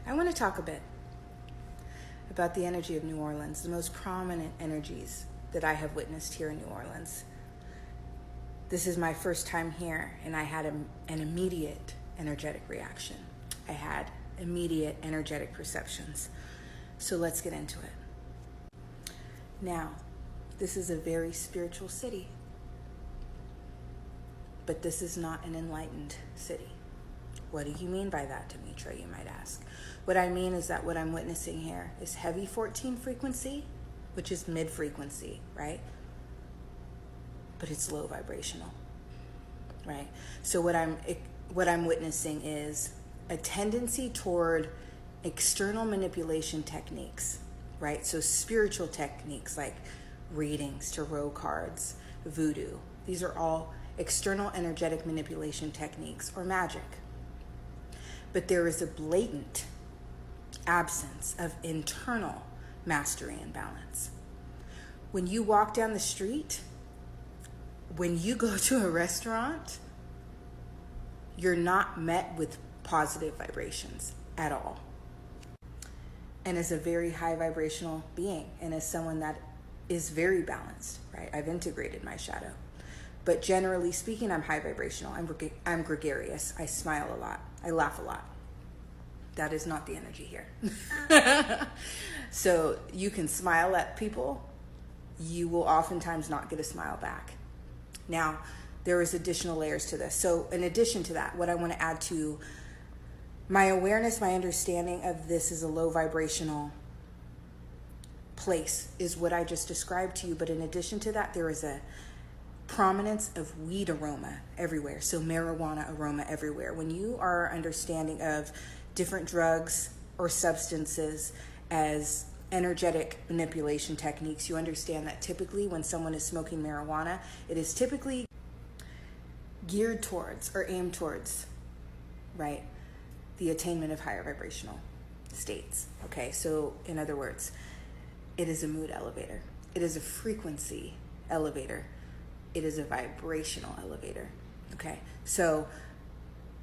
I want to talk a bit about the energy of New Orleans, the most prominent energies that I have witnessed here in New Orleans. This is my first time here, and I had an immediate energetic reaction. I had immediate energetic perceptions. So let's get into it. Now, this is a very spiritual city, but this is not an enlightened city. What do you mean by that, Demetra, you might ask? What I mean is that what I'm witnessing here is heavy 14 frequency, which is mid-frequency, right? But it's low vibrational, right? So what I'm witnessing is a tendency toward external manipulation techniques, right? So spiritual techniques like readings, tarot cards, voodoo. These are all external energetic manipulation techniques or magic. But there is a blatant absence of internal mastery and balance. When you walk down the street, when you go to a restaurant, you're not met with positive vibrations at all. And as a very high vibrational being, and as someone that is very balanced, right? I've integrated my shadow. But generally speaking, I'm high vibrational. I'm gregarious. I smile a lot. I laugh a lot. That is not the energy here. So you can smile at people. You will oftentimes not get a smile back. Now, there is additional layers to this. So in addition to that, what I want to add to my awareness, my understanding of this is a low vibrational place is what I just described to you. But in addition to that, there is a prominence of weed aroma everywhere. So marijuana aroma everywhere. When you are understanding of different drugs or substances as energetic manipulation techniques, you understand that typically when someone is smoking marijuana, it is typically geared towards or aimed towards, right, the attainment of higher vibrational states. Okay, so in other words, it is a mood elevator. It is a frequency elevator. It is a vibrational elevator. Okay, so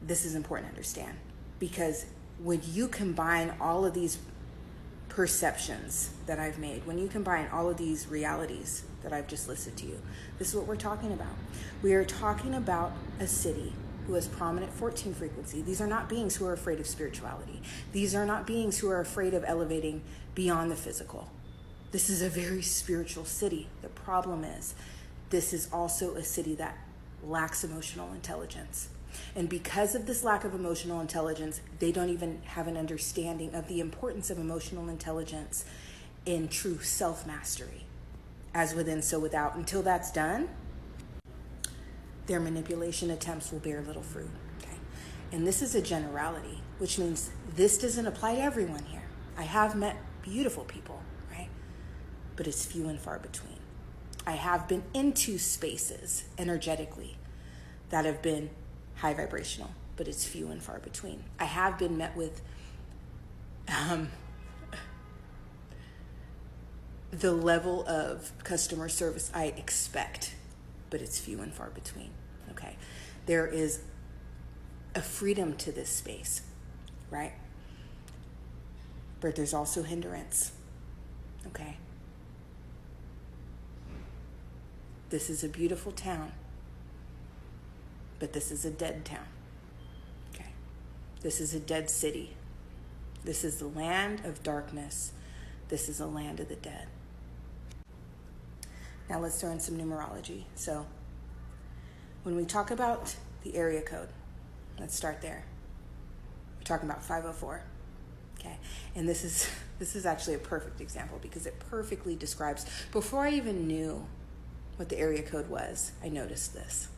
this is important to understand because when you combine all of these perceptions that I've made, when you combine all of these realities that I've just listed to you, this is what we're talking about. We are talking about a city who has prominent 14 frequency. These are not beings who are afraid of spirituality. These are not beings who are afraid of elevating beyond the physical. This is a very spiritual city. The problem is, this is also a city that lacks emotional intelligence. And because of this lack of emotional intelligence, they don't even have an understanding of the importance of emotional intelligence in true self-mastery. As within, so without. Until that's done, their manipulation attempts will bear little fruit. Okay? And this is a generality, which means this doesn't apply to everyone here. I have met beautiful people, right? But it's few and far between. I have been into spaces energetically that have been high vibrational, but it's few and far between. I have been met with the level of customer service I expect, but it's few and far between. Okay, there is a freedom to this space, right? But there's also hindrance. Okay, this is a beautiful town, but this is a dead town. Okay, this is a dead city. This is the land of darkness. This is a land of the dead. Now let's throw in some numerology. So when we talk about the area code, let's start there. We're talking about 504. Okay, and this is actually a perfect example because it perfectly describes, before I even knew what the area code was, I noticed this.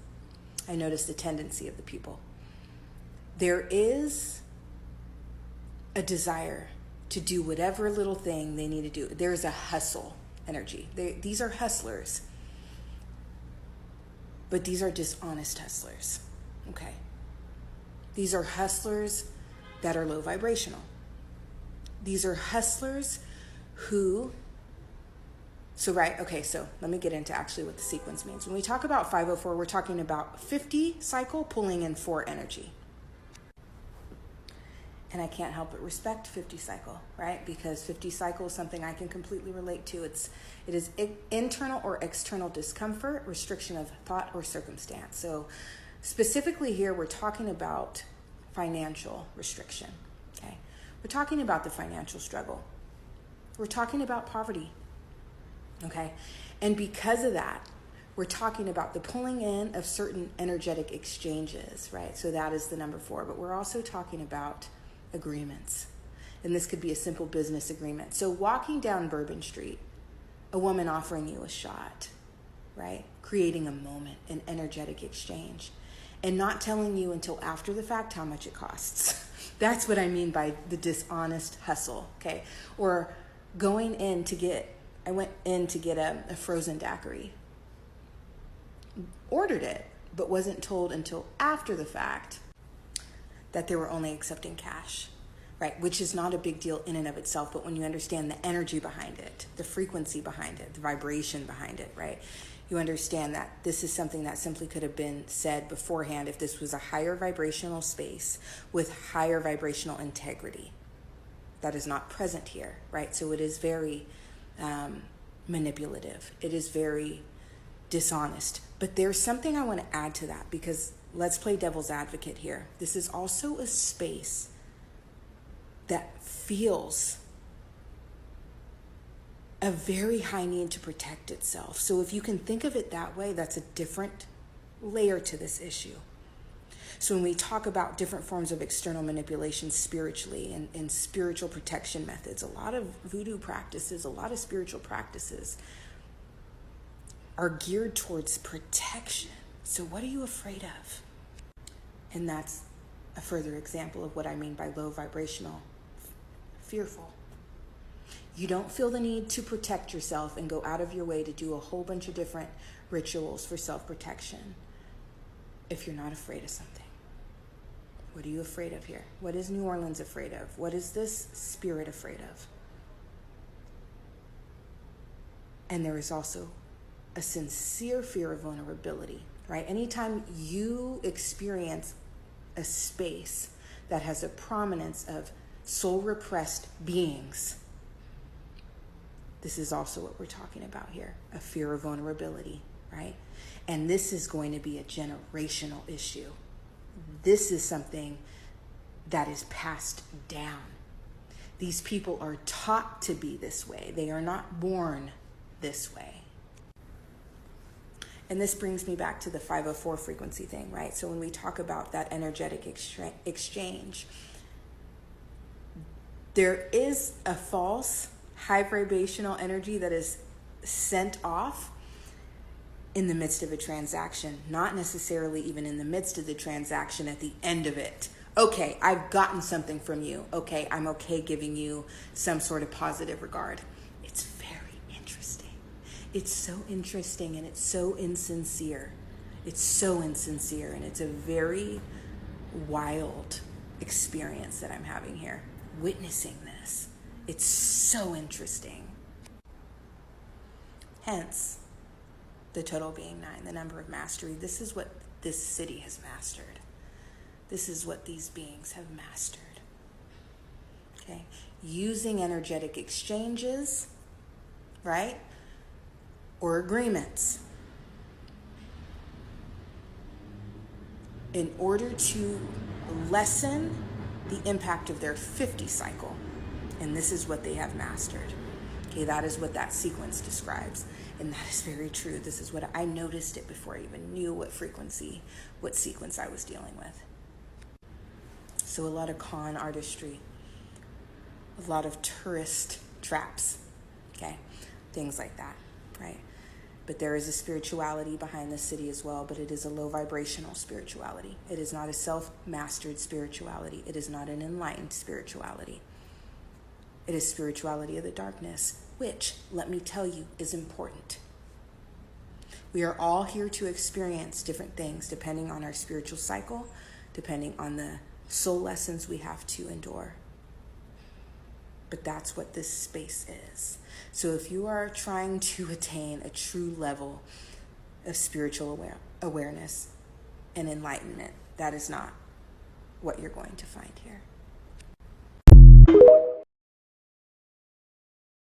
I noticed the tendency of the people. There is a desire to do whatever little thing they need to do. There's a hustle energy. These are hustlers. But these are dishonest hustlers. Okay? These are hustlers that are low vibrational. These are hustlers who... So let me get into actually what the sequence means. When we talk about 504, we're talking about 50 cycle pulling in 4 energy. And I can't help but respect 50 cycle, right? Because 50 cycle is something I can completely relate to. It is internal or external discomfort, restriction of thought or circumstance. So specifically here, we're talking about financial restriction, okay? We're talking about the financial struggle. We're talking about poverty, okay? And because of that, we're talking about the pulling in of certain energetic exchanges, right? So that is the number 4, but we're also talking about agreements. And this could be a simple business agreement. So walking down Bourbon Street, a woman offering you a shot, right? Creating a moment, an energetic exchange, and not telling you until after the fact how much it costs. That's what I mean by the dishonest hustle, okay? Or going in to get, I went in to get a frozen daiquiri, ordered it, but wasn't told until after the fact that they were only accepting cash, right? Which is not a big deal in and of itself, but when you understand the energy behind it, the frequency behind it, the vibration behind it, right? You understand that this is something that simply could have been said beforehand if this was a higher vibrational space with higher vibrational integrity. That is not present here, right? So it is very manipulative. It is very dishonest. But there's something I want to add to that, because let's play devil's advocate here. This is also a space that feels a very high need to protect itself. So if you can think of it that way, that's a different layer to this issue. So when we talk about different forms of external manipulation spiritually and spiritual protection methods, a lot of voodoo practices, a lot of spiritual practices are geared towards protection. So what are you afraid of? And that's a further example of what I mean by low vibrational, fearful. You don't feel the need to protect yourself and go out of your way to do a whole bunch of different rituals for self-protection if you're not afraid of something. What are you afraid of here? What is New Orleans afraid of? What is this spirit afraid of? And there is also a sincere fear of vulnerability, right? Anytime you experience a space that has a prominence of soul repressed beings, this is also what we're talking about here, a fear of vulnerability, right? And this is going to be a generational issue. This is something that is passed down. These people are taught to be this way. They are not born this way. And this brings me back to the 504 frequency thing, right? So when we talk about that energetic exchange, there is a false high vibrational energy that is sent off in the midst of a transaction, not necessarily even in the midst of the transaction at the end of it. Okay, I've gotten something from you. Okay, I'm okay giving you some sort of positive regard. It's very interesting. It's so interesting and it's so insincere. It's so insincere and it's a very wild experience that I'm having here, witnessing this. It's so interesting. Hence, the total being 9, the number of mastery. This is what this city has mastered. This is what these beings have mastered. Okay? Using energetic exchanges, right? Or agreements in order to lessen the impact of their 50 cycle. And this is what they have mastered. Okay, that is what that sequence describes. And that is very true. This is what I noticed it before I even knew what sequence I was dealing with. So a lot of con artistry, a lot of tourist traps, okay? Things like that, right? But there is a spirituality behind the city as well, but it is a low vibrational spirituality. It is not a self-mastered spirituality. It is not an enlightened spirituality. It is spirituality of the darkness, which, let me tell you, is important. We are all here to experience different things depending on our spiritual cycle, depending on the soul lessons we have to endure. But that's what this space is. So if you are trying to attain a true level of spiritual awareness and enlightenment, that is not what you're going to find here.